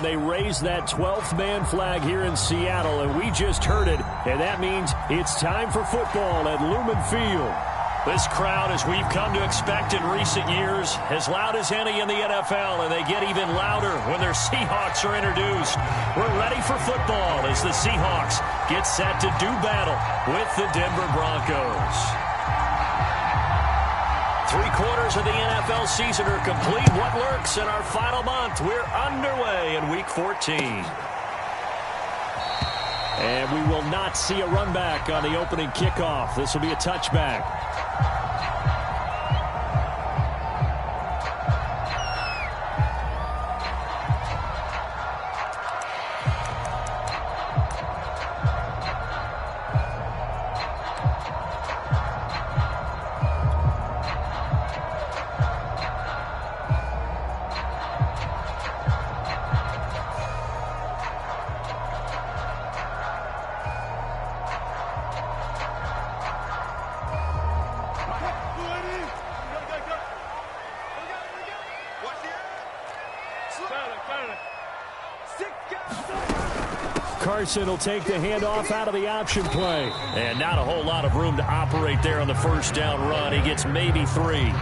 and they raise that 12th man flag here in Seattle, and we just heard it, and that means it's time for football at Lumen Field. This crowd, as we've come to expect in recent years, as loud as any in the NFL, and they get even louder when their Seahawks are introduced. We're ready for football as the Seahawks get set to do battle with the Denver Broncos. 3/4 of the NFL season are complete. What lurks in our final month? We're underway in Week 14. And we will not see a run back on the opening kickoff. This will be a touchback. Carson will take the handoff out of the option play. And not a whole lot of room to operate there on the first down run. He gets maybe 3.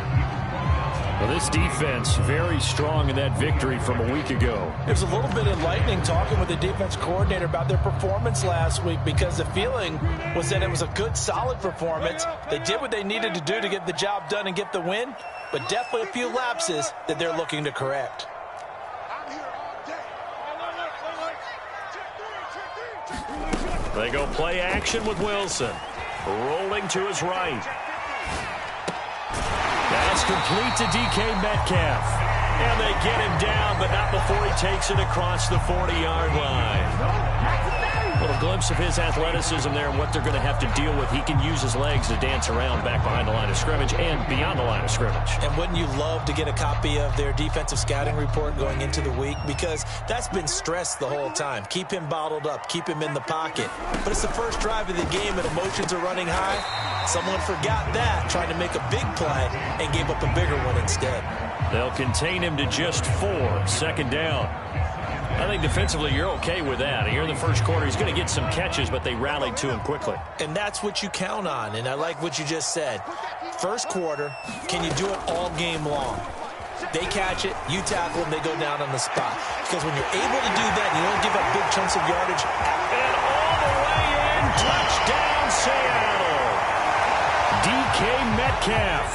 Well, this defense very strong in that victory from a week ago. It was a little bit enlightening talking with the defense coordinator about their performance last week, because the feeling was that it was a good, solid performance. They did what they needed to do to get the job done and get the win, but definitely a few lapses that they're looking to correct. They go play action with Wilson. Rolling to his right. That's complete to DK Metcalf. And they get him down, but not before he takes it across the 40-yard line. A little glimpse of his athleticism there and what they're going to have to deal with. He can use his legs to dance around back behind the line of scrimmage and beyond the line of scrimmage. And wouldn't you love to get a copy of their defensive scouting report going into the week? Because that's been stressed the whole time. Keep him bottled up. Keep him in the pocket. But it's the first drive of the game and emotions are running high. Someone forgot that, trying to make a big play, and gave up a bigger one instead. They'll contain him to just 4. Second down. I think defensively you're okay with that. Here in the first quarter, he's going to get some catches, but they rallied to him quickly. And that's what you count on, and I like what you just said. First quarter, can you do it all game long? They catch it, you tackle them, they go down on the spot. Because when you're able to do that, you don't give up big chunks of yardage. And all the way in, touchdown Seattle. DK Metcalf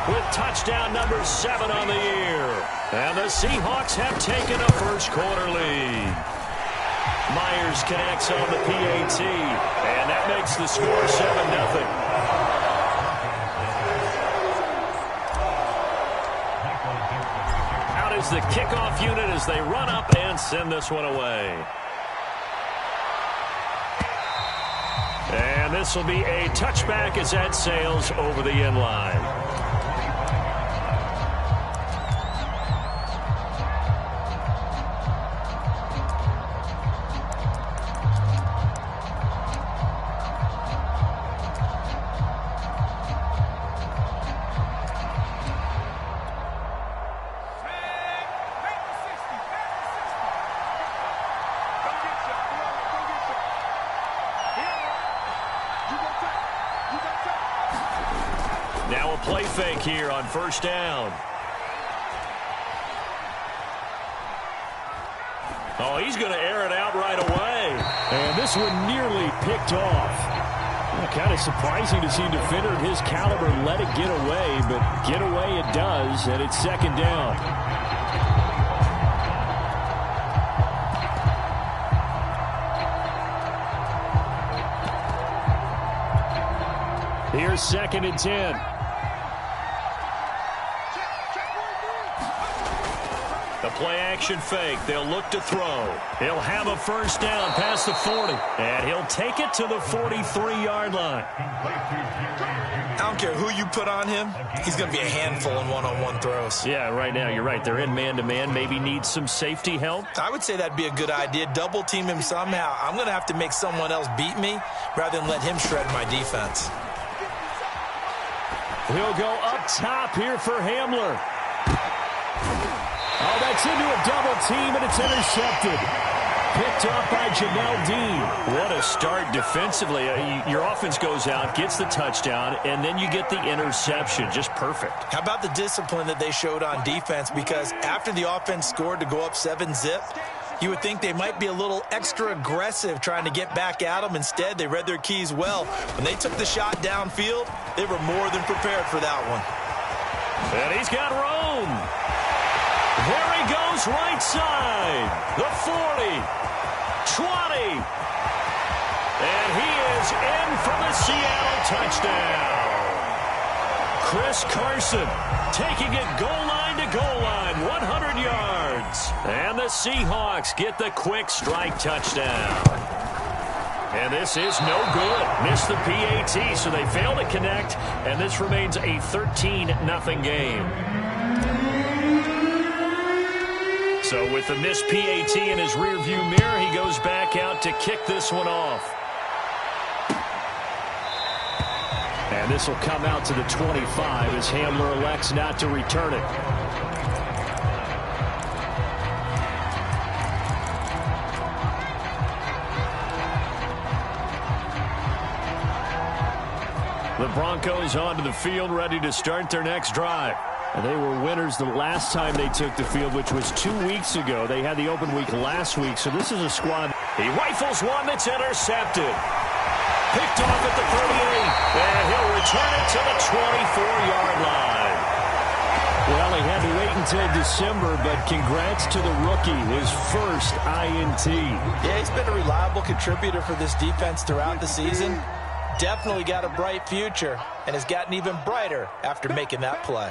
with touchdown number 7 on the year. And the Seahawks have taken a first quarter lead. Myers connects on the PAT, and that makes the score 7-0. Out is the kickoff unit as they run up and send this one away. And this will be a touchback as that sails over the end line. Now a play fake here on first down. Oh, he's going to air it out right away. And this one nearly picked off. Well, kind of surprising to see a defender of his caliber let it get away, but get away it does, and it's second down. Here's 2nd and 10. The play-action fake. They'll look to throw. He'll have a first down past the 40. And he'll take it to the 43-yard line. I don't care who you put on him. He's going to be a handful in one-on-one throws. Yeah, right now, you're right. They're in man-to-man. Maybe needs some safety help. I would say that'd be a good idea. Double-team him somehow. I'm going to have to make someone else beat me rather than let him shred my defense. He'll go up top here for Hamler. Oh, that Gets into a double team, and it's intercepted. Picked up by Jamel Dean. What a start defensively. Your offense goes out, gets the touchdown, and then you get the interception. Just perfect. How about the discipline that they showed on defense? Because after the offense scored to go up 7-zip, you would think they might be a little extra aggressive trying to get back at them. Instead, they read their keys well. When they took the shot downfield, they were more than prepared for that one. And he's got room. There he goes, right side. The 40, 20. And he is in for the Seattle touchdown. Chris Carson taking it goal line to goal line, 100 yards. And the Seahawks get the quick strike touchdown. And this is no good. Missed the PAT, so they fail to connect, and this remains a 13-0 game. So with the missed PAT in his rearview mirror, he goes back out to kick this one off. And this will come out to the 25 as Hamler elects not to return it. The Broncos onto the field, ready to start their next drive. And they were winners the last time they took the field, which was 2 weeks ago. They had the open week last week, so this is a squad. He rifles one that's intercepted. Picked off at the 38, and he'll return it to the 24-yard line. Well, he had to wait until December, but congrats to the rookie, his first INT. Yeah, he's been a reliable contributor for this defense throughout the season. Definitely got a bright future, and has gotten even brighter after making that play.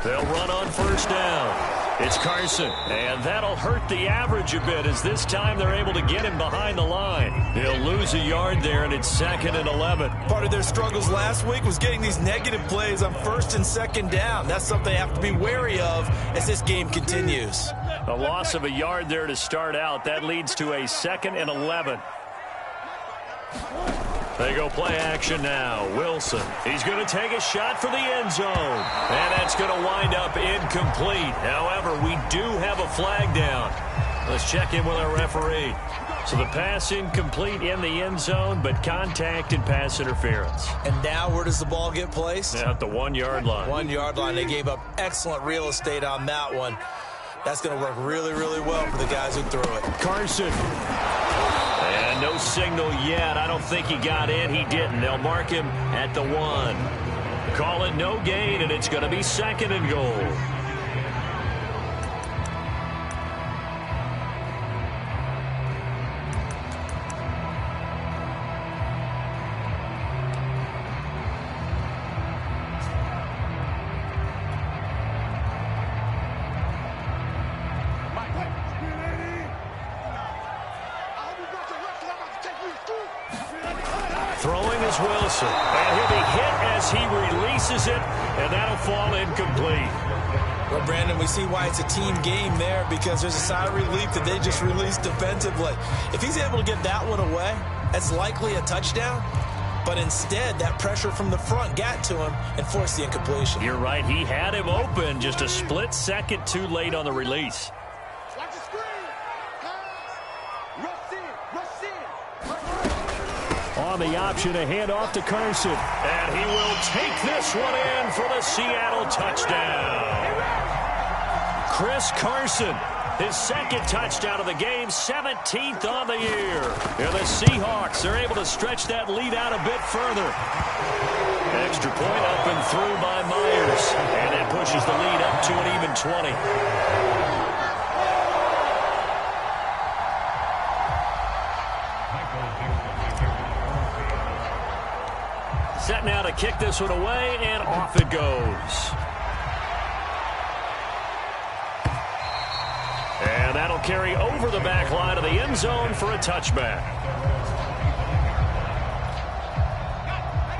They'll run on first down. It's Carson, and that'll hurt the average a bit as this time they're able to get him behind the line. He'll lose a yard there, and it's 2nd and 11. Part of their struggles last week was getting these negative plays on 1st and 2nd down. That's something they have to be wary of as this game continues. A loss of a yard there to start out. That leads to a 2nd and 11. They go play action now. Wilson. He's going to take a shot for the end zone. And that's going to wind up incomplete. However, we do have a flag down. Let's check in with our referee. So the pass incomplete in the end zone, but contact and pass interference. And now where does the ball get placed? At the 1-yard line. 1-yard line. They gave up excellent real estate on that one. That's going to work really, really well for the guys who threw it. Carson. And no signal yet. I don't think he got in. He didn't. They'll mark him at the 1. Call it no gain, and it's going to be 2nd and goal. Throwing is Wilson. And he'll be hit as he releases it, and that'll fall incomplete. Well, Brandon, we see why it's a team game there, because there's a sigh of relief that they just released defensively. If he's able to get that one away, that's likely a touchdown. But instead, that pressure from the front got to him and forced the incompletion. You're right. He had him open, just a split second too late on the release. On the option, a handoff to Carson. And he will take this one in for the Seattle touchdown. Chris Carson, his 2nd touchdown of the game, 17th on the year. And the Seahawks are able to stretch that lead out a bit further. Extra point up and through by Myers. And it pushes the lead up to an even 20. Set now to kick this one away, and off it goes. And that'll carry over the back line of the end zone for a touchback.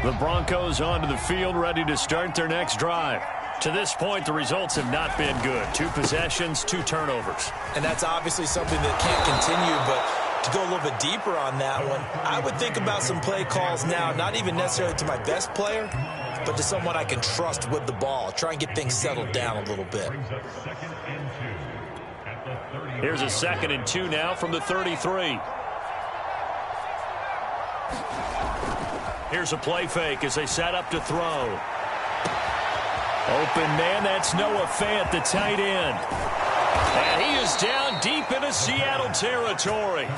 The Broncos onto the field, ready to start their next drive. To this point, the results have not been good. 2 possessions, 2 turnovers. And that's obviously something that can't continue, but to go a little bit deeper on that one, I would think about some play calls now, not even necessarily to my best player, but to someone I can trust with the ball. Try and get things settled down a little bit. Here's a 2nd and 2 now from the 33. Here's a play fake as they set up to throw. Open man, that's Noah Fant, the tight end. And he is down deep into Seattle territory.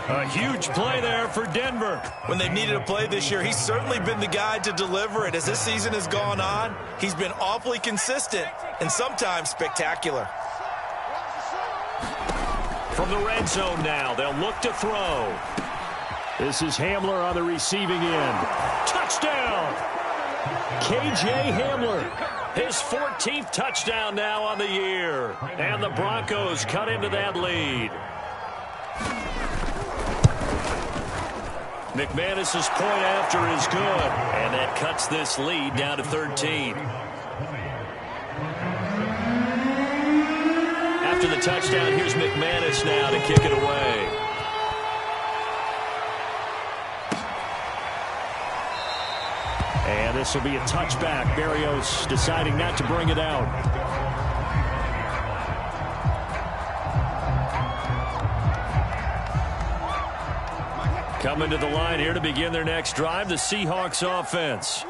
A huge play there for Denver. When they've needed a play this year, he's certainly been the guy to deliver it. As this season has gone on, he's been awfully consistent and sometimes spectacular. From the red zone now, they'll look to throw. This is Hamler on the receiving end. Touchdown! K.J. Hamler. His 14th touchdown now on the year. And the Broncos cut into that lead. McManus's point after is good. And that cuts this lead down to 13. After the touchdown, here's McManus now to kick it away. And this will be a touchback. Berrios deciding not to bring it out. Coming to the line here to begin their next drive, the Seahawks offense.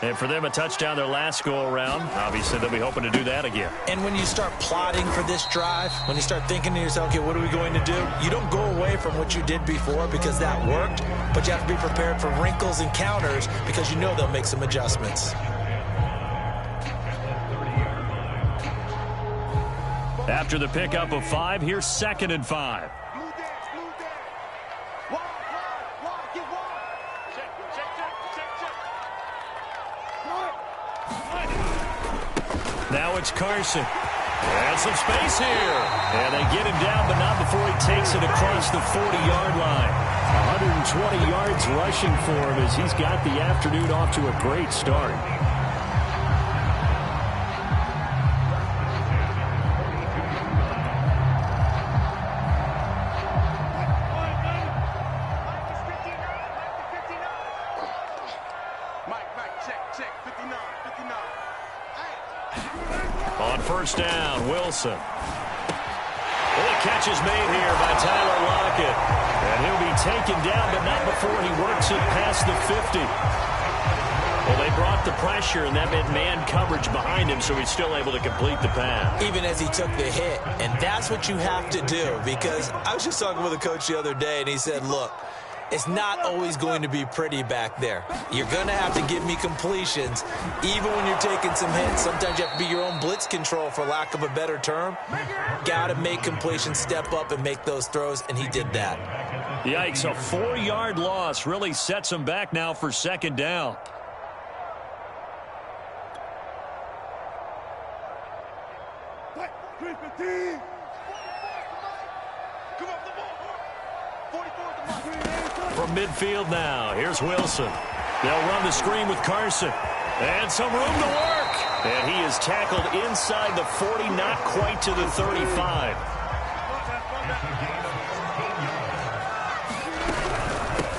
And for them, a touchdown their last go-around. Obviously, they'll be hoping to do that again. And when you start plotting for this drive, when you start thinking to yourself, okay, what are we going to do? You don't go away from what you did before because that worked, but you have to be prepared for wrinkles and counters because you know they'll make some adjustments. After the pickup of 5, here's 2nd and 5. Now it's Carson. And some space here. And they get him down, but not before he takes it across the 40-yard line. 120 yards rushing for him as he's got the afternoon off to a great start. On first down, Wilson. Well, the catch is made here by Tyler Lockett. And he'll be taken down, but not before he works it past the 50. Well, they brought the pressure, and that meant man coverage behind him, so he's still able to complete the pass. Even as he took the hit. And that's what you have to do, because I was just talking with a coach the other day, and he said, look, it's not always going to be pretty back there. You're going to have to give me completions, even when you're taking some hits. Sometimes you have to be your own blitz control, for lack of a better term. Got to make completions, step up, and make those throws, and he did that. Yikes, a 4-yard loss really sets him back now for 2nd down. From midfield now, here's Wilson. They'll run the screen with Carson. And some room to work. And he is tackled inside the 40, not quite to the 35.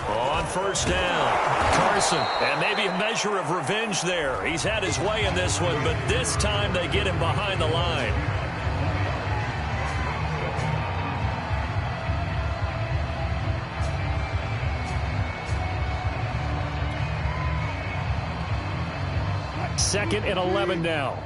On first down, Carson. And maybe a measure of revenge there. He's had his way in this one, but this time they get him behind the line. Second and 11 now.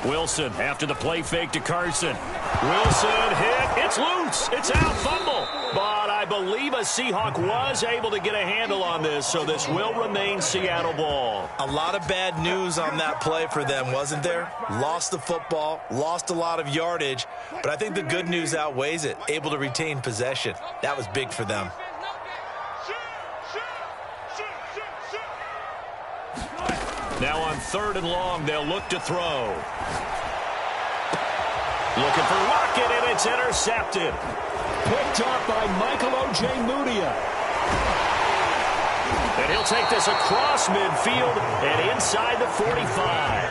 Wilson after the play fake to Carson. Wilson hit. It's loose. It's out. Fumble. But I believe a Seahawk was able to get a handle on this, so this will remain Seattle ball. A lot of bad news on that play for them, wasn't there? Lost the football, lost a lot of yardage, but I think the good news outweighs it. Able to retain possession. That was big for them. Now on 3rd and long, they'll look to throw. Looking for Lockett, and it's intercepted. Picked up by Michael Ojemudia. And he'll take this across midfield and inside the 45.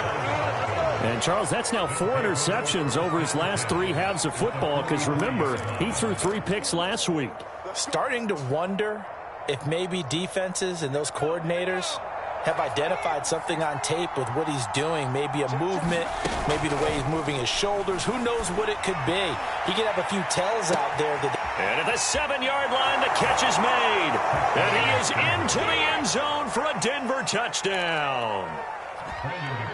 And, Charles, that's now 4 interceptions over his last 3 halves of football, because, remember, he threw 3 picks last week. Starting to wonder if maybe defenses and those coordinators have identified something on tape with what he's doing. Maybe a movement, maybe the way he's moving his shoulders. Who knows what it could be? He could have a few tells out there. And at the 7-yard line, the catch is made. And he is into the end zone for a Denver touchdown.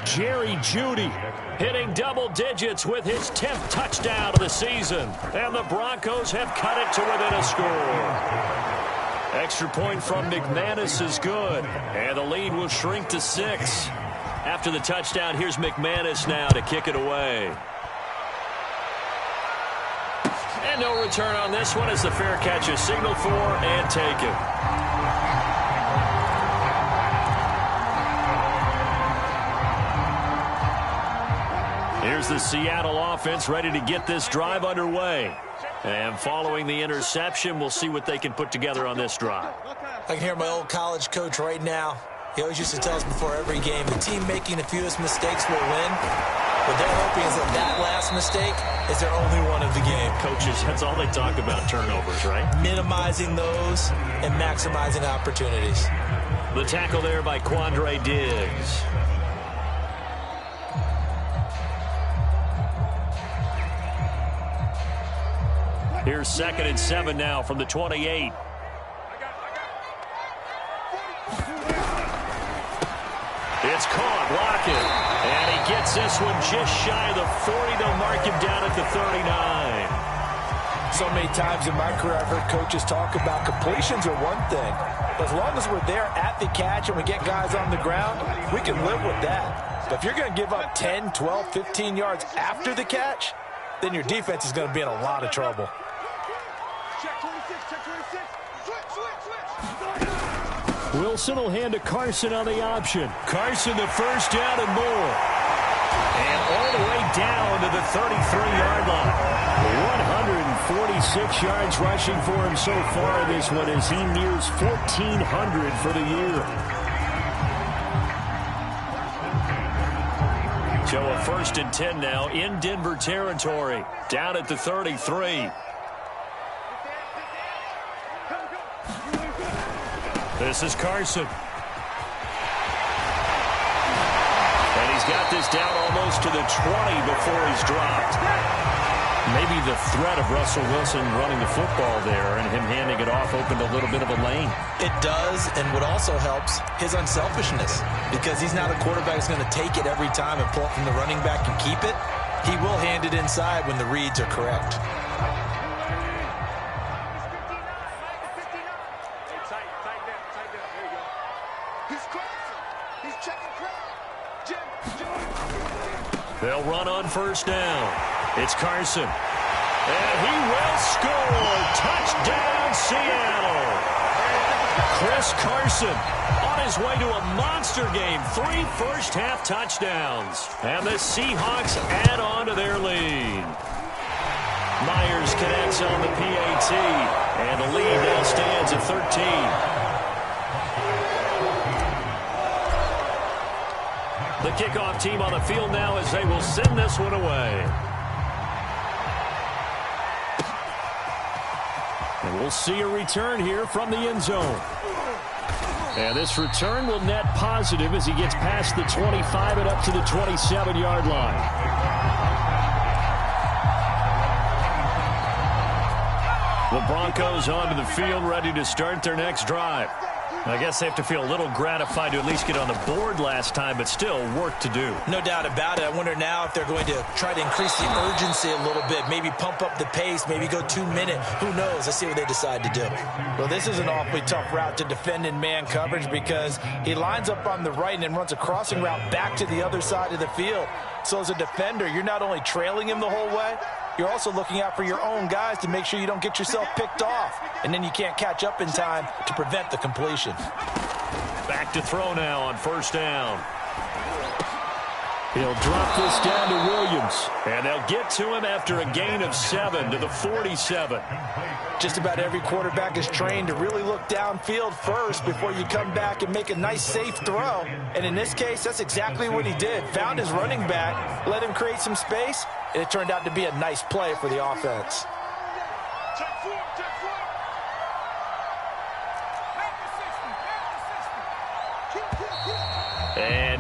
Jerry Jeudy hitting double digits with his 10th touchdown of the season. And the Broncos have cut it to within a score. Extra point from McManus is good. And the lead will shrink to 6. After the touchdown, here's McManus now to kick it away. And no return on this one as the fair catch is signaled for and taken. Here's the Seattle offense ready to get this drive underway. And following the interception, we'll see what they can put together on this drive. I can hear my old college coach right now. He always used to tell us before every game, the team making the fewest mistakes will win. What they're hoping is that last mistake is their only one of the game. Coaches, that's all they talk about, turnovers, right? Minimizing those and maximizing opportunities. The tackle there by Quandre Diggs. Here's 2nd and 7 now from the 28. It's caught, Lockett. And he gets this one just shy of the 40. They'll mark him down at the 39. So many times in my career I've heard coaches talk about completions are one thing. But as long as we're there at the catch and we get guys on the ground, we can live with that. But if you're going to give up 10, 12, 15 yards after the catch, then your defense is going to be in a lot of trouble. Wilson will hand to Carson on the option. Carson the first down and more. And all the way down to the 33-yard line. 146 yards rushing for him so far in this one as he nears 1,400 for the year. So a 1st and 10 now in Denver territory. Down at the 33. This is Carson. And he's got this down almost to the 20 before he's dropped. Maybe the threat of Russell Wilson running the football there and him handing it off opened a little bit of a lane. It does, and what also helps, his unselfishness. Because he's not a quarterback who's going to take it every time and pull it from the running back and keep it. He will hand it inside when the reads are correct. They'll run on 1st down. It's Carson. And he will score. Touchdown, Seattle. Chris Carson on his way to a monster game. 3 first-half touchdowns. And the Seahawks add on to their lead. Myers connects on the PAT. And the lead now stands at 13. The kickoff team on the field now as they will send this one away. And we'll see a return here from the end zone. And this return will net positive as he gets past the 25 and up to the 27-yard line. The Broncos onto the field ready to start their next drive. I guess they have to feel a little gratified to at least get on the board last time, but still work to do. No doubt about it. I wonder now if they're going to try to increase the urgency a little bit, maybe pump up the pace, maybe go 2-minute. Who knows? Let's see what they decide to do. Well, this is an awfully tough route to defend in man coverage because he lines up on the right and then runs a crossing route back to the other side of the field. So as a defender, you're not only trailing him the whole way, you're also looking out for your own guys to make sure you don't get yourself picked off. And then you can't catch up in time to prevent the completion. Back to throw now on 1st down. He'll drop this down to Williams. And they'll get to him after a gain of 7 to the 47. Just about every quarterback is trained to really look downfield first before you come back and make a nice, safe throw. And in this case, that's exactly what he did. Found his running back, let him create some space, and it turned out to be a nice play for the offense.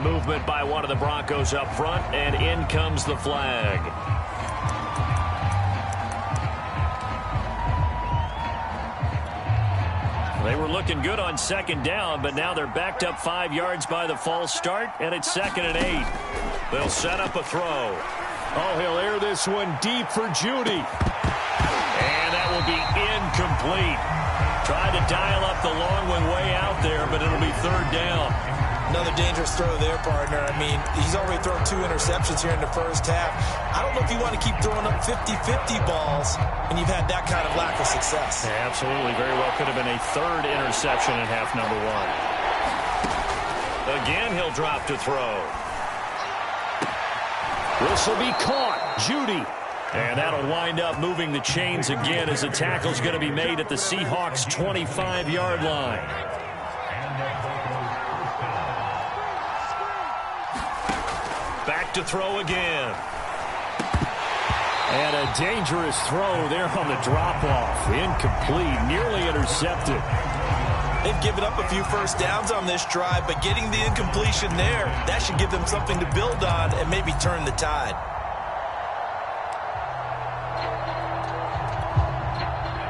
movement by one of the Broncos up front, and in comes the flag. They were looking good on second down, but now they're backed up 5 yards by the false start, and it's 2nd and 8. They'll set up a throw. Oh, he'll air this one deep for Judy. And that will be incomplete. Tried to dial up the long one way out there, but it'll be 3rd down. Another dangerous throw there, partner. I mean, he's already thrown 2 interceptions here in the first half. I don't know if you want to keep throwing up 50-50 balls, and you've had that kind of lack of success. Yeah, absolutely. Very well could have been a 3rd interception in half number 1. Again, he'll drop to throw. This will be caught. Judy. And that'll wind up moving the chains again as the tackle's going to be made at the Seahawks' 25-yard line. Back to throw again. And a dangerous throw there on the drop-off. Incomplete, nearly intercepted. They've given up a few first downs on this drive, but getting the incompletion there, that should give them something to build on and maybe turn the tide.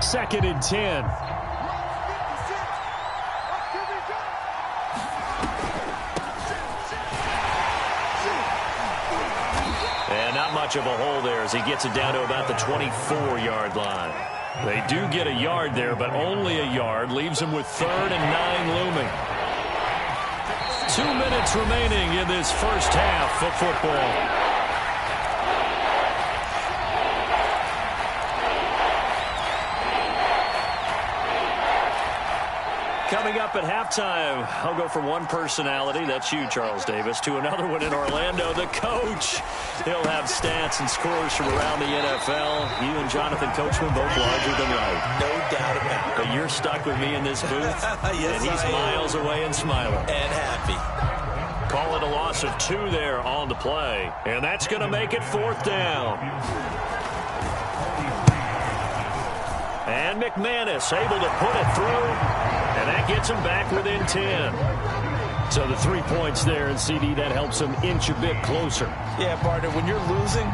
2nd and 10. And not much of a hole there as he gets it down to about the 24-yard line. They do get a yard there, but only a yard. Leaves them with 3rd and 9 looming. 2 minutes remaining in this first half of football. Coming up at halftime, I'll go from one personality, that's you, Charles Davis, to another one in Orlando, the coach. He'll have stats and scores from around the NFL. You and Jonathan Coachman both larger than life. No doubt about it. But you're stuck with me in this booth, yes, and he's miles away and smiling. And happy. Call it a loss of 2 there on the play, and that's going to make it 4th down. And McManus able to put it through. And that gets him back within 10. So the 3 points there, and CD, that helps him inch a bit closer. Yeah, partner, when you're losing,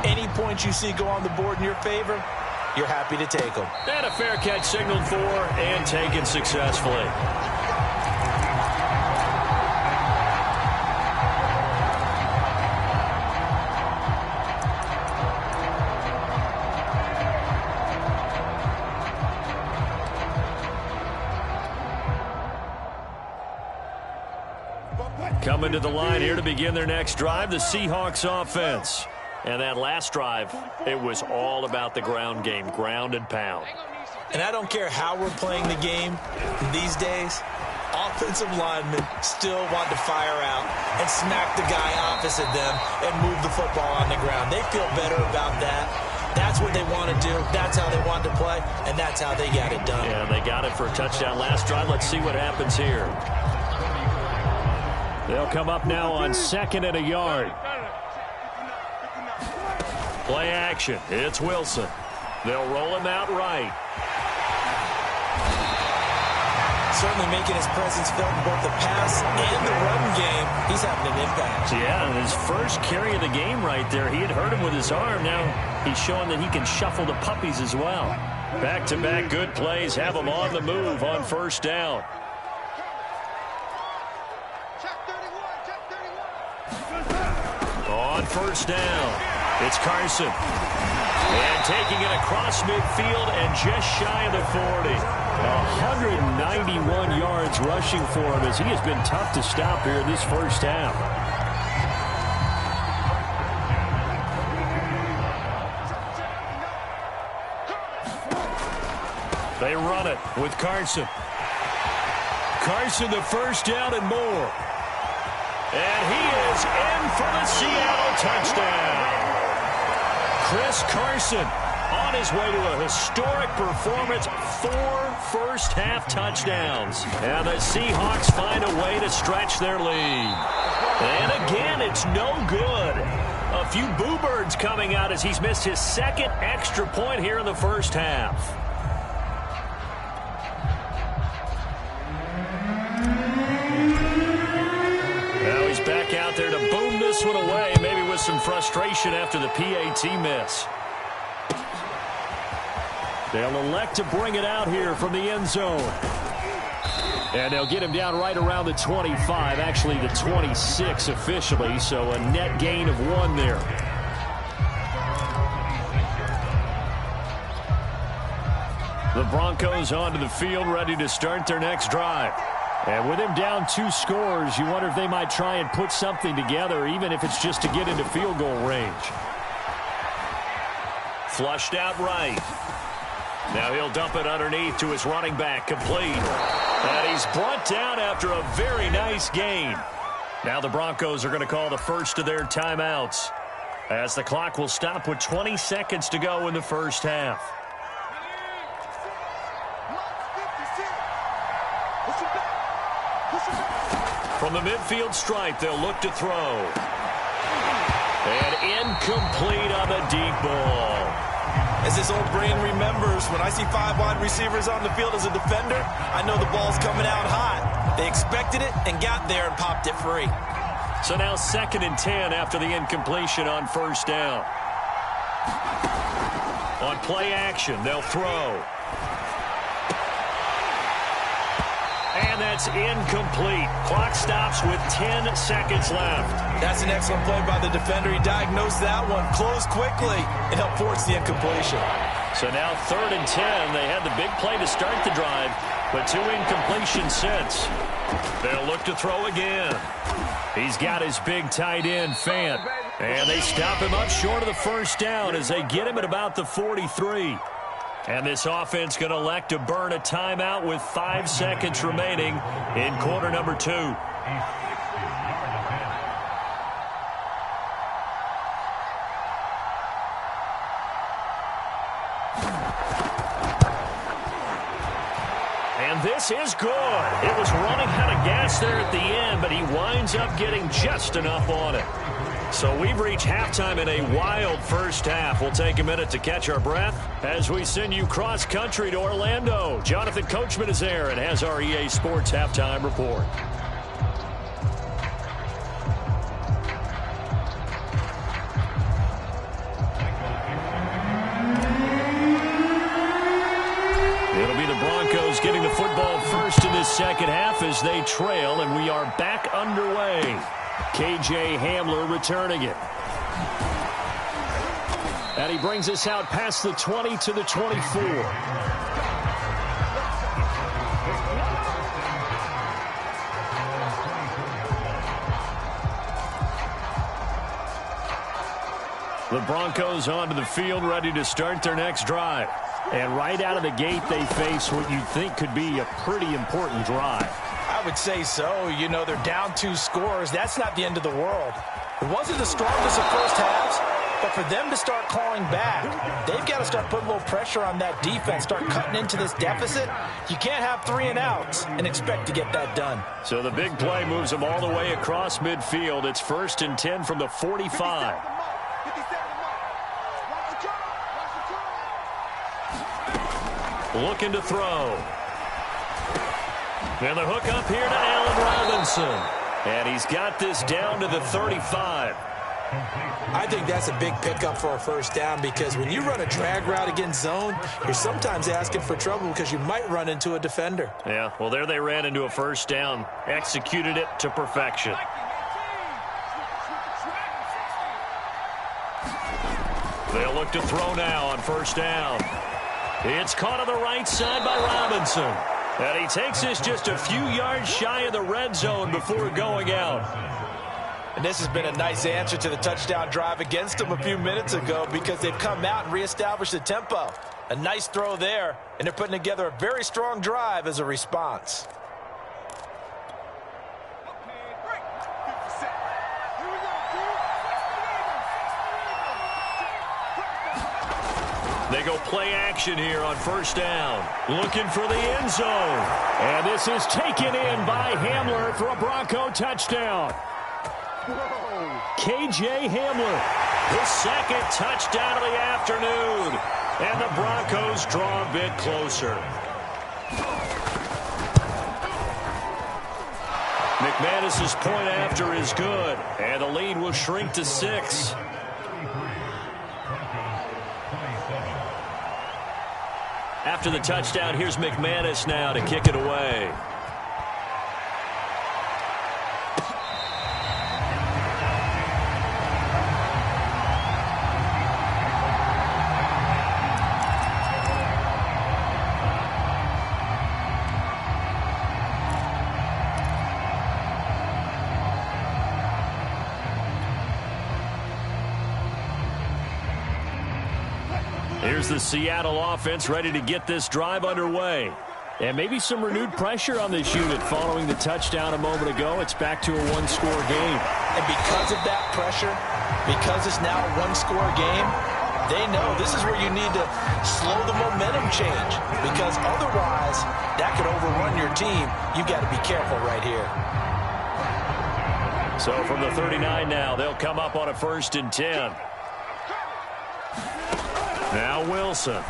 any points you see go on the board in your favor, you're happy to take them. And a fair catch signaled for and taken successfully. Coming to the line here to begin their next drive, the Seahawks offense. And that last drive, it was all about the ground game, ground and pound. And I don't care how we're playing the game these days, offensive linemen still want to fire out and smack the guy opposite them and move the football on the ground. They feel better about that. That's what they want to do. That's how they want to play, and that's how they got it done. Yeah, they got it for a touchdown last drive. Let's see what happens here. They'll come up now on 2nd and a yard. Play action. It's Wilson. They'll roll him out right. Certainly making his presence felt in both the pass and the run game. He's having an impact. Yeah, his first carry of the game right there. He had hurt him with his arm. Now he's showing that he can shuffle the puppies as well. Back-to-back good plays have him on the move on 1st down. On 1st down, it's Carson. And taking it across midfield and just shy of the 40. 191 yards rushing for him as he has been tough to stop here in this first half. They run it with Carson. Carson the 1st down and more. And he is in for the Seattle touchdown. Chris Carson on his way to a historic performance, 4 first-half touchdowns. And the Seahawks find a way to stretch their lead. And again, it's no good. A few boo birds coming out as he's missed his 2nd extra point here in the first half. one away, maybe with some frustration after the PAT miss. They'll elect to bring it out here from the end zone. And they'll get him down right around the 25, actually the 26 officially, so a net gain of 1 there. The Broncos onto the field, ready to start their next drive. And with him down 2 scores, you wonder if they might try and put something together, even if it's just to get into field goal range. Flushed out right. Now he'll dump it underneath to his running back, complete. And he's brought down after a very nice gain. Now the Broncos are going to call the first of their timeouts, as the clock will stop with 20 seconds to go in the first half. From the midfield stripe, they'll look to throw. And incomplete on the deep ball. As his old brain remembers, when I see 5 wide receivers on the field as a defender, I know the ball's coming out hot. They expected it and got there and popped it free. So now 2nd and 10 after the incompletion on first down. On play action, they'll throw. And that's incomplete. Clock stops with 10 seconds left. That's an excellent play by the defender. He diagnosed that one, closed quickly, and helped force the incompletion. So now 3rd and 10. They had the big play to start the drive, but 2 incompletions since. They'll look to throw again. He's got his big tight end, Fant. And they stop him up short of the first down as they get him at about the 43. And this offense going to elect to burn a timeout with 5 seconds remaining in quarter number 2. And this is good. It was running out of gas there at the end, but he winds up getting just enough on it. So we've reached halftime in a wild first half. We'll take a minute to catch our breath as we send you cross-country to Orlando. Jonathan Coachman is there and has our EA Sports halftime report. It'll be the Broncos getting the football first in this second half as they trail, and we are back underway. KJ Hamler returning it. And he brings us out past the 20 to the 24. The Broncos onto the field, ready to start their next drive. And right out of the gate, they face what you think could be a pretty important drive. I would say so. You know, they're down 2 scores. That's not the end of the world. It wasn't the strongest of first halves, but for them to start clawing back, they've got to start putting a little pressure on that defense, start cutting into this deficit. You can't have 3 and outs and expect to get that done. So the big play moves them all the way across midfield. It's 1st and 10 from the 45. Looking to throw. And the hook up here to Allen Robinson. And he's got this down to the 35. I think that's a big pickup for a first down, because when you run a drag route against zone, you're sometimes asking for trouble because you might run into a defender. Yeah, well, there they ran into a first down. Executed it to perfection. They'll look to throw now on first down. It's caught on the right side by Robinson. And he takes this just a few yards shy of the red zone before going out. And this has been a nice answer to the touchdown drive against them a few minutes ago, because they've come out and reestablished the tempo. A nice throw there, and they're putting together a very strong drive as a response. They go play action here on first down. Looking for the end zone. And this is taken in by Hamler for a Bronco touchdown. KJ Hamler, his 2nd touchdown of the afternoon. And the Broncos draw a bit closer. McManus's point after is good, and the lead will shrink to 6. After the touchdown, here's McManus now to kick it away. Here's the Seattle offense ready to get this drive underway. And maybe some renewed pressure on this unit following the touchdown a moment ago. It's back to a one-score game. And because of that pressure, because it's now a one-score game, they know this is where you need to slow the momentum change. Because otherwise, that could overrun your team. You've got to be careful right here. So from the 39 now, they'll come up on a 1st and 10. Now Wilson.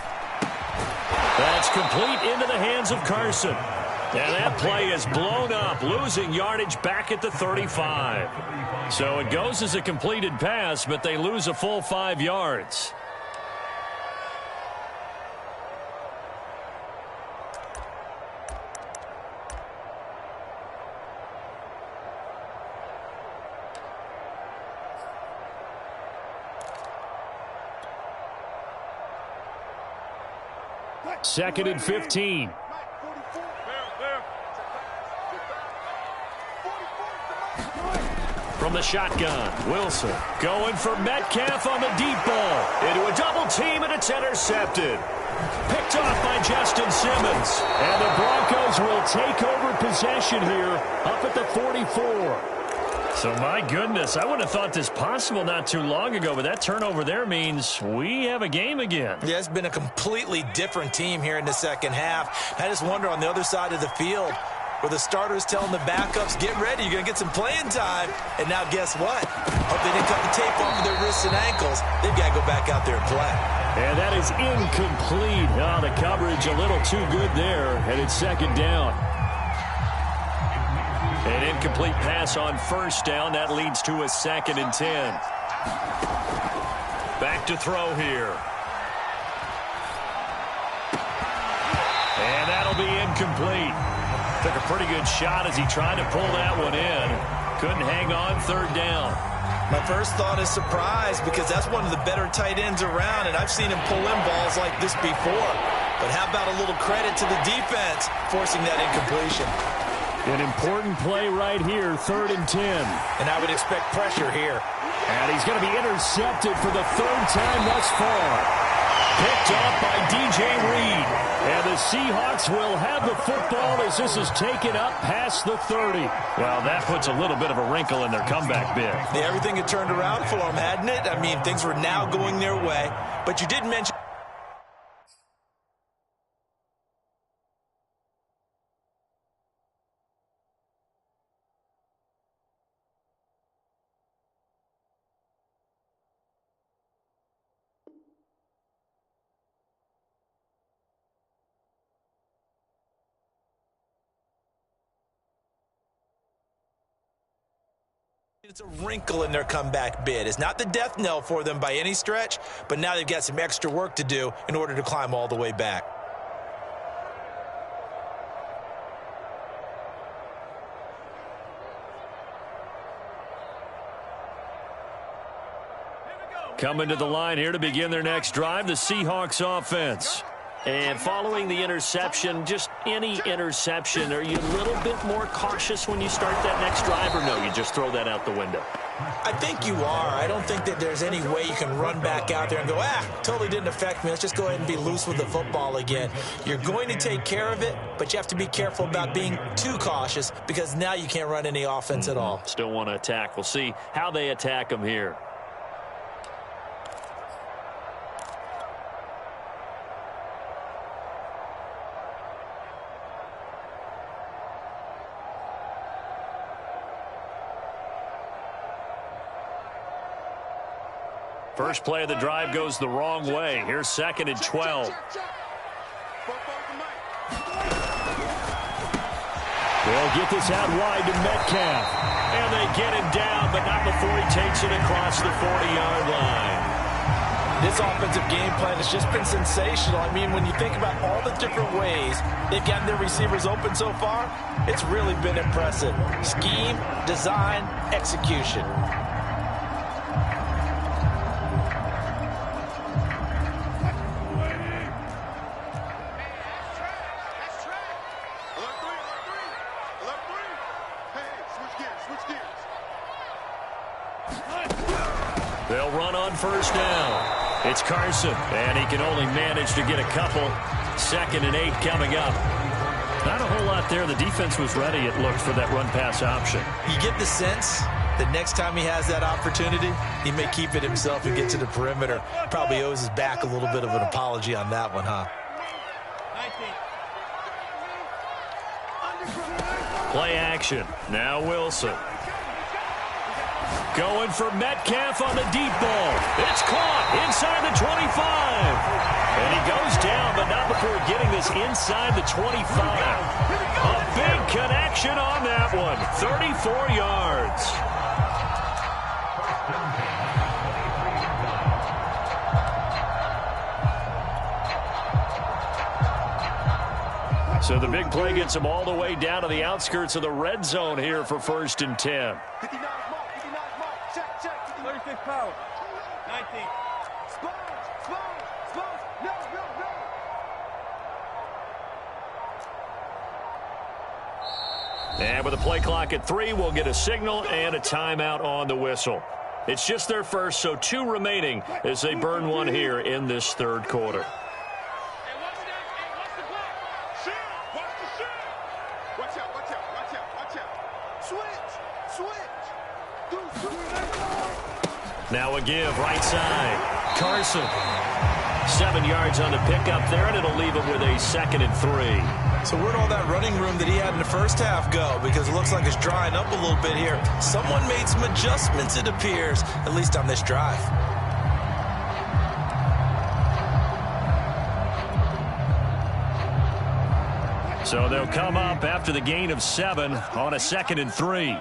That's complete into the hands of Carson. And that play is blown up, losing yardage back at the 35. So it goes as a completed pass, but they lose a full 5 yards. Second and 15. From the shotgun, Wilson going for Metcalf on the deep ball. Into a double team, and it's intercepted. Picked off by Justin Simmons. And the Broncos will take over possession here up at the 44. So, my goodness, I wouldn't have thought this possible not too long ago, but that turnover there means we have a game again. Yeah, it's been a completely different team here in the second half. I just wonder on the other side of the field where the starters telling the backups, get ready, you're going to get some playing time. And now guess what? Hope they didn't cut the tape off of their wrists and ankles. They've got to go back out there and play. And that is incomplete. Oh, the coverage a little too good there, and it's second down. An incomplete pass on 1st down. That leads to a 2nd and 10. Back to throw here. And that'll be incomplete. Took a pretty good shot as he tried to pull that one in. Couldn't hang on 3rd down. My first thought is surprise because that's one of the better tight ends around, and I've seen him pull in balls like this before. But how about a little credit to the defense forcing that incompletion? An important play right here, 3rd and 10. And I would expect pressure here. And he's going to be intercepted for the 3rd time thus far. Picked off by DJ Reed. And the Seahawks will have the football as this is taken up past the 30. Well, that puts a little bit of a wrinkle in their comeback bid. Yeah, everything had turned around for them, hadn't it? I mean, things were now going their way. But you did mention... It's a wrinkle in their comeback bid. It's not the death knell for them by any stretch, but now they've got some extra work to do in order to climb all the way back. Coming to the line here to begin their next drive, the Seahawks offense. And following the interception, just any interception, are you a little bit more cautious when you start that next drive, or no, you just throw that out the window? I think you are. I don't think that there's any way you can run back out there and go, totally didn't affect me. Let's just go ahead and be loose with the football again. You're going to take care of it, but you have to be careful about being too cautious because now you can't run any offense at all. Still want to attack. We'll see how they attack them here. First play of the drive goes the wrong way. Here's 2nd and 12. They'll get this out wide to Metcalf. And they get him down, but not before he takes it across the 40-yard line. This offensive game plan has just been sensational. I mean, when you think about all the different ways they've gotten their receivers open so far, it's really been impressive. Scheme, design, execution. They'll run on first down. It's Carson, and he can only manage to get a couple. 2nd and 8 coming up. Not a whole lot there. The defense was ready, it looked, for that run-pass option. You get the sense that next time he has that opportunity, he may keep it himself and get to the perimeter. Probably owes his back a little bit of an apology on that one, huh? Play action. Now Wilson. Going for Metcalf on the deep ball. It's caught inside the 25. And he goes down, but not before getting this inside the 25. A big connection on that one. 34 yards. So the big play gets him all the way down to the outskirts of the red zone here for 1st and 10. 36 power. 19. And with the play clock at 3, we'll get a signal and a timeout on the whistle. It's just their first, so 2 remaining as they burn one here in this 3rd quarter. Now a give, right side. Carson. 7 yards on the pickup there, and it'll leave him with a 2nd and 3. So where'd all that running room that he had in the first half go? Because it looks like it's drying up a little bit here. Someone made some adjustments, it appears, at least on this drive. So they'll come up after the gain of 7 on a 2nd and 3.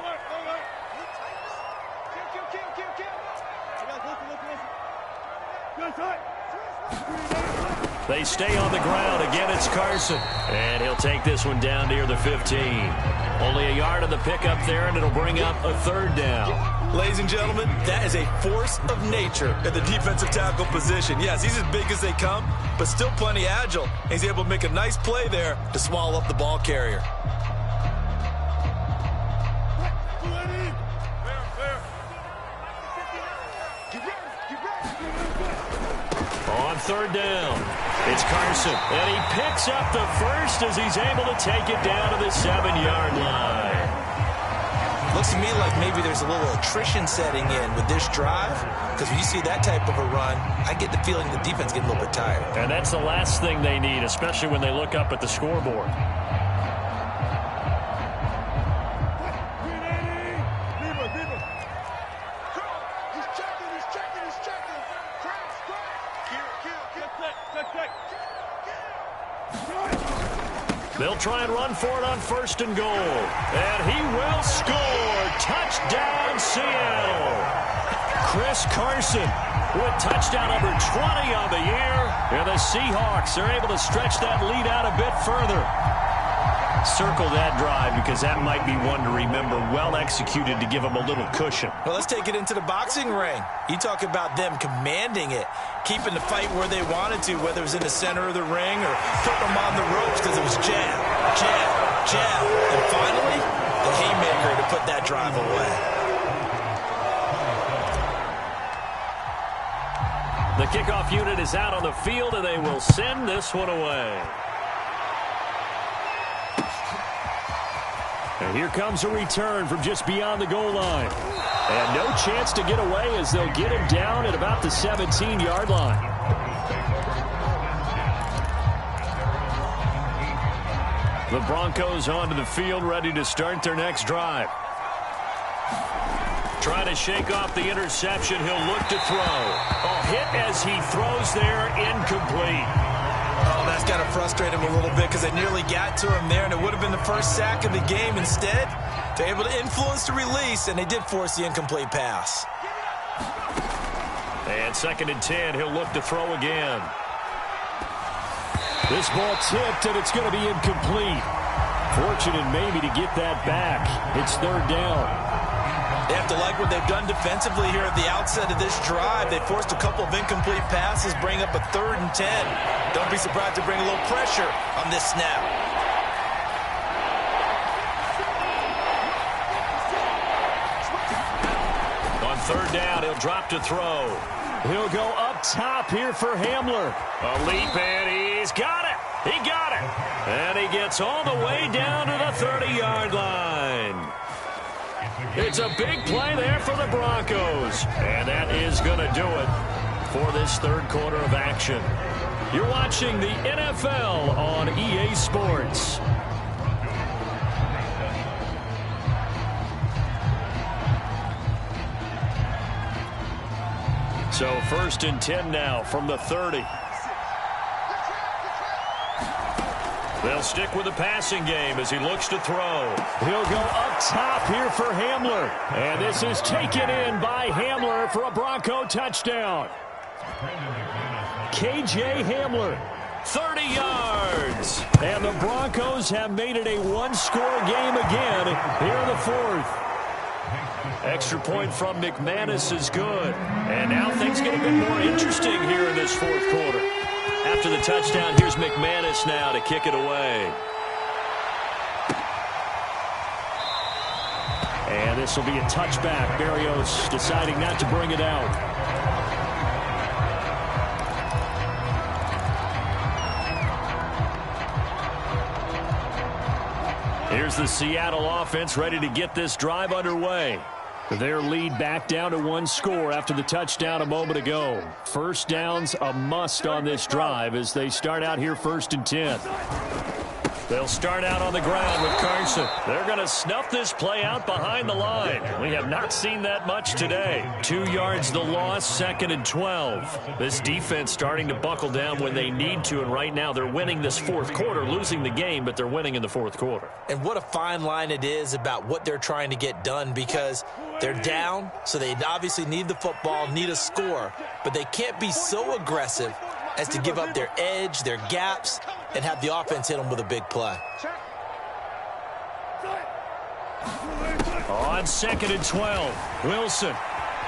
They stay on the ground. Again, it's Carson. And he'll take this one down near the 15. Only a yard on the pickup there, and it'll bring up a 3rd down. Ladies and gentlemen, that is a force of nature at the defensive tackle position. Yes, he's as big as they come, but still plenty agile. He's able to make a nice play there to swallow up the ball carrier. On 3rd down, it's Carson, and he picks up the first as he's able to take it down to the 7-yard line. Looks to me like maybe there's a little attrition setting in with this drive, because when you see that type of a run, I get the feeling the defense getting a little bit tired. And that's the last thing they need, especially when they look up at the scoreboard. They'll try and run for it on 1st and goal. And he will score. Touchdown, Seattle. Chris Carson with touchdown number 20 on the year. And the Seahawks are able to stretch that lead out a bit further. Circle that drive because that might be one to remember. Well executed to give them a little cushion. Well, let's take it into the boxing ring. You talk about them commanding it, keeping the fight where they wanted to, whether it was in the center of the ring or putting them on the ropes because it was jab, jab, jab. And finally, the haymaker to put that drive away. The kickoff unit is out on the field, and they will send this one away. And here comes a return from just beyond the goal line. And no chance to get away as they'll get him down at about the 17-yard line. The Broncos onto the field, ready to start their next drive. Trying to shake off the interception. He'll look to throw. A hit as he throws there, incomplete. Oh, that's got to frustrate him a little bit because they nearly got to him there, and it would have been the first sack of the game. Instead, they're able to influence the release, and they did force the incomplete pass. And 2nd and 10, he'll look to throw again. This ball tipped, and it's going to be incomplete. Fortunate maybe to get that back. It's 3rd down. They have to like what they've done defensively here at the outset of this drive. They forced a couple of incomplete passes, bring up a 3rd and 10. Don't be surprised to bring a little pressure on this snap. On 3rd down, he'll drop to throw. He'll go up top here for Hamler. A leap, and he's got it. He got it. And he gets all the way down to the 30-yard line. It's a big play there for the Broncos. And that is going to do it for this 3rd quarter of action. You're watching the NFL on EA Sports. So 1st and 10 now from the 30. They'll stick with the passing game as he looks to throw. He'll go up top here for Hamler. And this is taken in by Hamler for a Bronco touchdown. KJ Hamler, 30 yards. And the Broncos have made it a one-score game again here in the 4th. Extra point from McManus is good. And now things get a bit more interesting here in this 4th quarter. After the touchdown, here's McManus now to kick it away. And this will be a touchback. Berrios deciding not to bring it out. Here's the Seattle offense ready to get this drive underway. Their lead back down to 1 score after the touchdown a moment ago. 1st down's a must on this drive as they start out here 1st and 10. They'll start out on the ground with Carson. They're going to snuff this play out behind the line. We have not seen that much today. 2 yards the loss, 2nd and 12. This defense starting to buckle down when they need to, and right now they're winning this 4th quarter, losing the game, but they're winning in the 4th quarter. And what a fine line it is about what they're trying to get done, because they're down, so they obviously need the football, need a score, but they can't be so aggressive as to give up their edge, their gaps, and have the offense hit them with a big play. On 2nd and 12, Wilson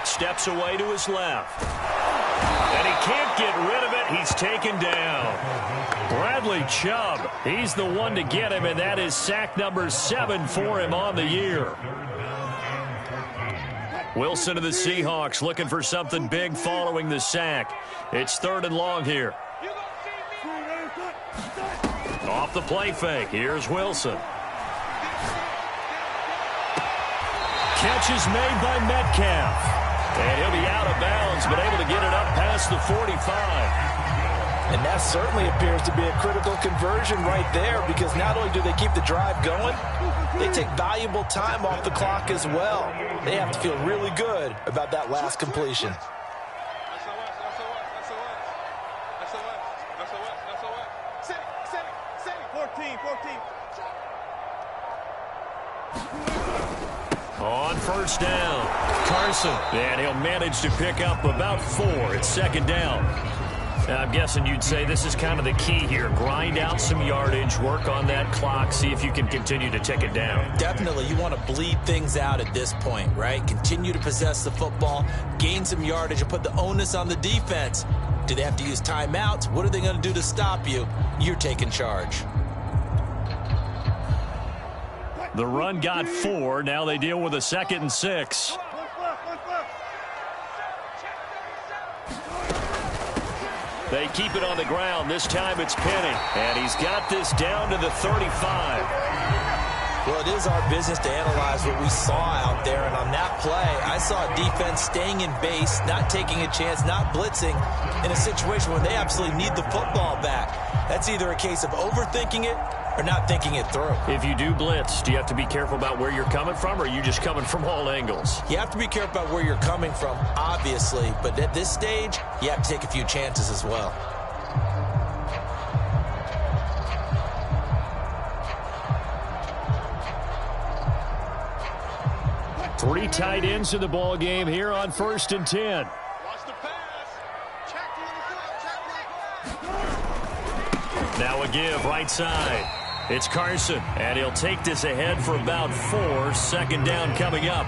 steps away to his left. And he can't get rid of it. He's taken down. Bradley Chubb, he's the one to get him, and that is sack number 7 for him on the year. Wilson of the Seahawks looking for something big following the sack. It's 3rd and long here. Off the play fake, here's Wilson. Catch is made by Metcalf. And he'll be out of bounds, but able to get it up past the 45. And that certainly appears to be a critical conversion right there, because not only do they keep the drive going, they take valuable time off the clock as well. They have to feel really good about that last completion. On 1st down, Carson, and he'll manage to pick up about 4. It's 2nd down. Now, I'm guessing you'd say this is kind of the key here. Grind out some yardage, work on that clock, see if you can continue to tick it down. Definitely. You want to bleed things out at this point, right? Continue to possess the football, gain some yardage, and put the onus on the defense. Do they have to use timeouts? What are they going to do to stop you? You're taking charge. The run got 4. Now they deal with a 2nd and 6. They keep it on the ground. This time it's Penny. And he's got this down to the 35. Well, it is our business to analyze what we saw out there. And on that play, I saw a defense staying in base, not taking a chance, not blitzing in a situation where they absolutely need the football back. That's either a case of overthinking it or not thinking it through. If you do blitz, do you have to be careful about where you're coming from, or are you just coming from all angles? You have to be careful about where you're coming from, obviously, but at this stage, you have to take a few chances as well. Three tight ends in the ball game here on 1st and 10. Now a give right side. It's Carson, and he'll take this ahead for about 4. 2nd down coming up.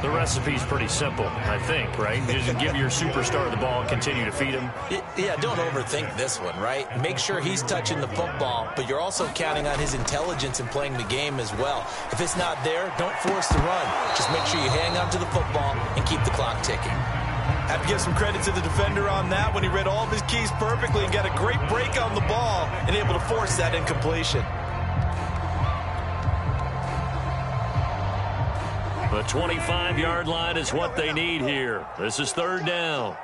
The recipe's pretty simple, I think, right? You just give your superstar the ball and continue to feed him. Yeah, don't overthink this one, right? Make sure he's touching the football, but you're also counting on his intelligence in playing the game as well. If it's not there, don't force the run. Just make sure you hang on to the football and keep the clock ticking. I have to give some credit to the defender on that when he read all of his keys perfectly and got a great break on the ball and able to force that incompletion. The 25-yard line is what they need here. This is 3rd down.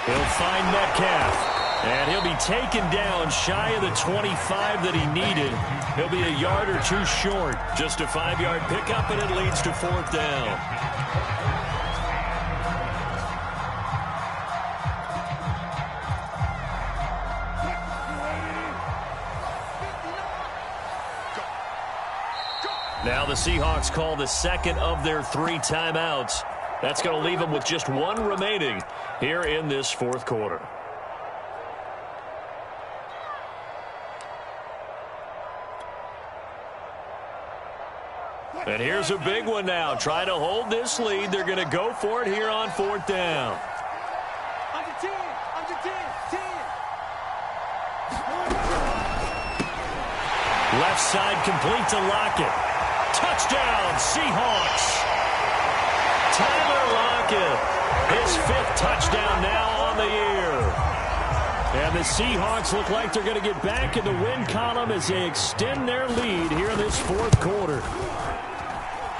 He'll find Metcalf, and he'll be taken down shy of the 25 that he needed. He'll be a yard or 2 short. Just a 5-yard pickup, and it leads to 4th down. Now the Seahawks call the 2nd of their 3 timeouts. That's going to leave them with just 1 remaining here in this 4th quarter. And here's a big one now. Trying to hold this lead. They're going to go for it here on 4th down. Under 10, under 10, 10. Left side complete to Lockett. Touchdown, Seahawks. Tyler Lockett, his 5th touchdown now on the year. And the Seahawks look like they're going to get back in the win column as they extend their lead here in this 4th quarter.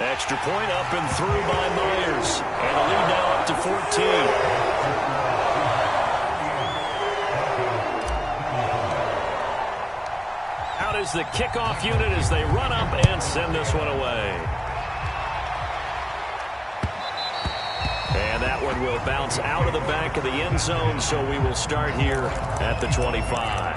Extra point up and through by Myers. And the lead now up to 14. Is the kickoff unit as they run up and send this one away. And that one will bounce out of the back of the end zone, so we will start here at the 25.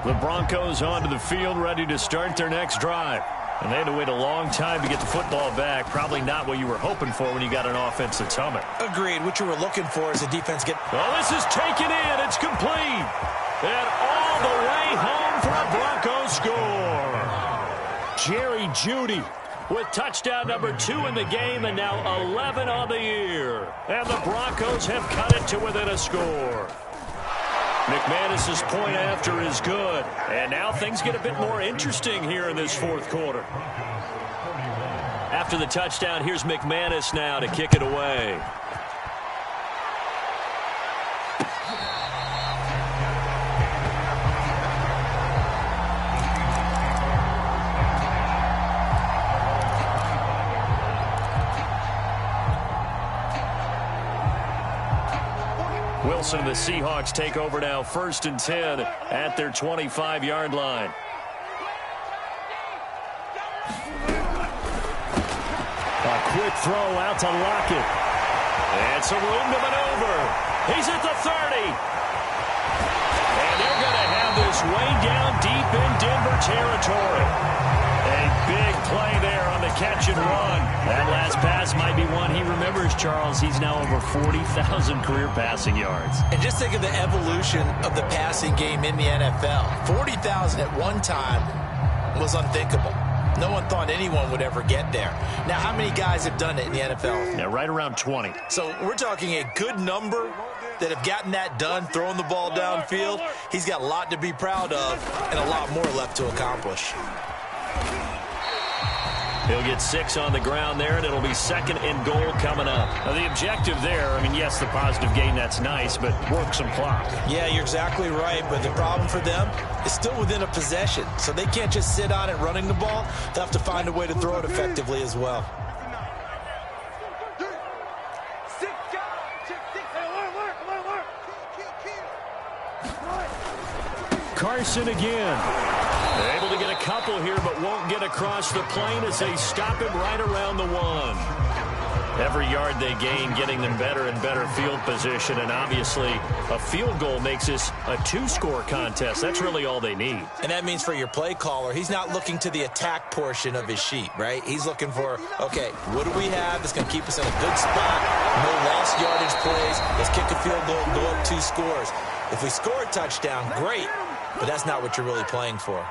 The Broncos onto the field, ready to start their next drive. And they had to wait a long time to get the football back. Probably not what you were hoping for when you got an offense that's humming. Agreed. What you were looking for is a defense get... Oh, this is taken in. It's complete. And all the way home for a Broncos score. Jerry Jeudy with touchdown number 2 in the game and now 11 on the year. And the Broncos have cut it to within a score. McManus's point after is good. And now things get a bit more interesting here in this 4th quarter. After the touchdown, here's McManus now to kick it away. Wilson and the Seahawks take over now, 1st and 10 at their 25-yard line. A quick throw out to Lockett. And some room to maneuver. He's at the 30. And they're going to have this way down deep in Denver territory. A big play there on the catch and run. That last pass might be one he remembers, Charles. He's now over 40,000 career passing yards. And just think of the evolution of the passing game in the NFL. 40,000 at one time was unthinkable. No one thought anyone would ever get there. Now, how many guys have done it in the NFL? Yeah, right around 20. So we're talking a good number that have gotten that done, throwing the ball downfield. He's got a lot to be proud of and a lot more left to accomplish. He'll get 6 on the ground there, and it'll be 2nd and goal coming up. Now, the objective there, I mean, yes, the positive gain, that's nice, but work some clock. Yeah, you're exactly right, but the problem for them is still within a possession, so they can't just sit on it running the ball. They'll have to find a way to throw it effectively as well. Carson again. They're able to get a couple here, but won't get across the plane as they stop him right around the 1. Every yard they gain getting them better and better field position, and obviously a field goal makes this a two-score contest. That's really all they need. And that means for your play caller, he's not looking to the attack portion of his sheet, right? He's looking for, okay, what do we have that's going to keep us in a good spot? No lost yardage plays. Let's kick a field goal and go up 2 scores. If we score a touchdown, great, but that's not what you're really playing for.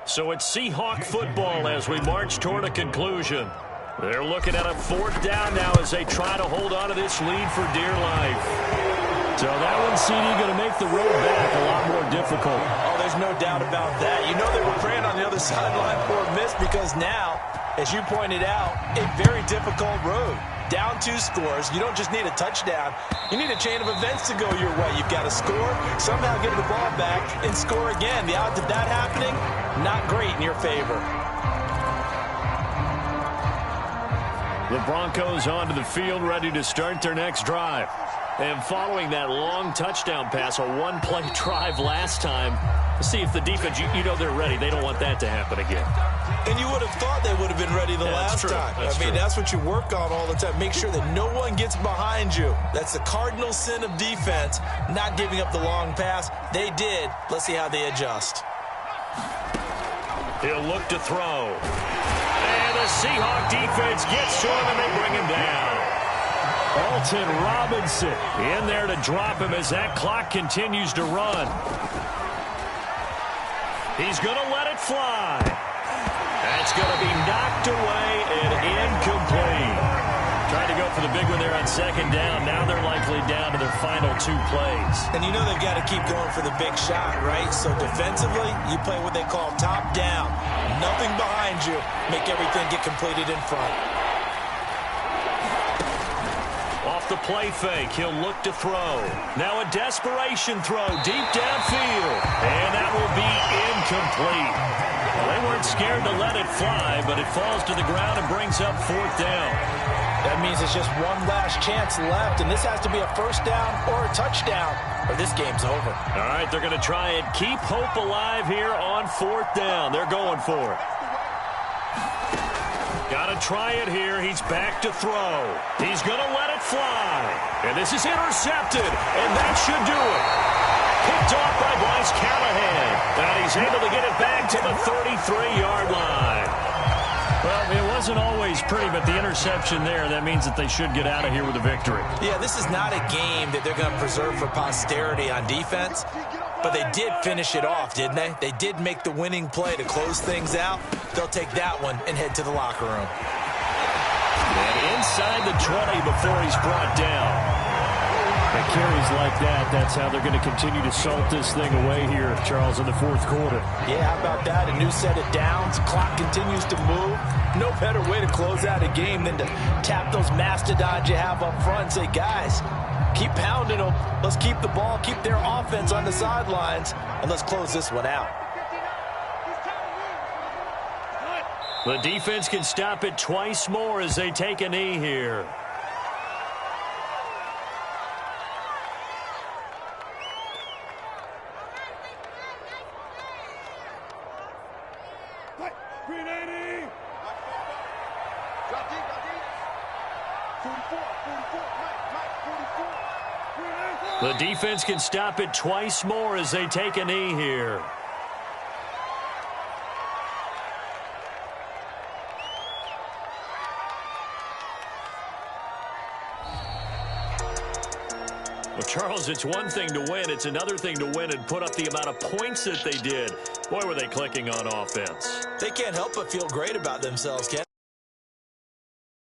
So it's Seahawk football as we march toward a conclusion. They're looking at a 4th down now as they try to hold on to this lead for dear life. So that one, CD, going to make the road back a lot more difficult. Oh, there's no doubt about that. You know they were praying on the other sideline for a miss because now, as you pointed out, a very difficult road. Down 2 scores. You don't just need a touchdown. You need a chain of events to go your way. You've got to score, somehow get the ball back, and score again. The odds of that happening, not great in your favor. The Broncos onto the field, ready to start their next drive. And following that long touchdown pass, a one-play drive last time, see if the defense, you know they're ready. They don't want that to happen again. And you would have thought they would have been ready the last time. I mean, that's what you work on all the time. Make sure that no one gets behind you. That's the cardinal sin of defense, not giving up the long pass. They did. Let's see how they adjust. He'll look to throw. And the Seahawk defense gets to him, and they bring him down. Alton Robinson in there to drop him as that clock continues to run. He's going to let it fly. That's going to be knocked away and incomplete. Tried to go for the big one there on 2nd down. Now they're likely down to their final 2 plays. And you know they've got to keep going for the big shot, right? So defensively, you play what they call top down. Nothing behind you. Make everything get completed in front. Off the play fake, he'll look to throw. Now a desperation throw deep downfield. And that will be incomplete. Well, they weren't scared to let it fly, but it falls to the ground and brings up 4th down. That means it's just one last chance left, and this has to be a 1st down or a touchdown, or this game's over. All right, they're going to try and keep hope alive here on 4th down. They're going for it. Got to try it here. He's back to throw. He's going to let it fly. And this is intercepted, and that should do it. Picked off by Bryce Callahan. And he's able to get it back to the 33-yard line. Well, it wasn't always pretty, but the interception there, that means that they should get out of here with a victory. Yeah, this is not a game that they're going to preserve for posterity on defense. But they did finish it off, didn't they? They did make the winning play to close things out. They'll take that one and head to the locker room. And inside the 20 before he's brought down. And carries like that, that's how they're going to continue to salt this thing away here, Charles, in the 4th quarter. Yeah, how about that? A new set of downs. Clock continues to move. No better way to close out a game than to tap those mastodons you have up front and say, guys, keep pounding them. Let's keep the ball, keep their offense on the sidelines, and let's close this one out. The defense can stop it twice more as they take a knee here. The defense can stop it twice more as they take a knee here. Well, Charles, it's one thing to win. It's another thing to win and put up the amount of points that they did. Boy, were they clicking on offense. They can't help but feel great about themselves, Ken.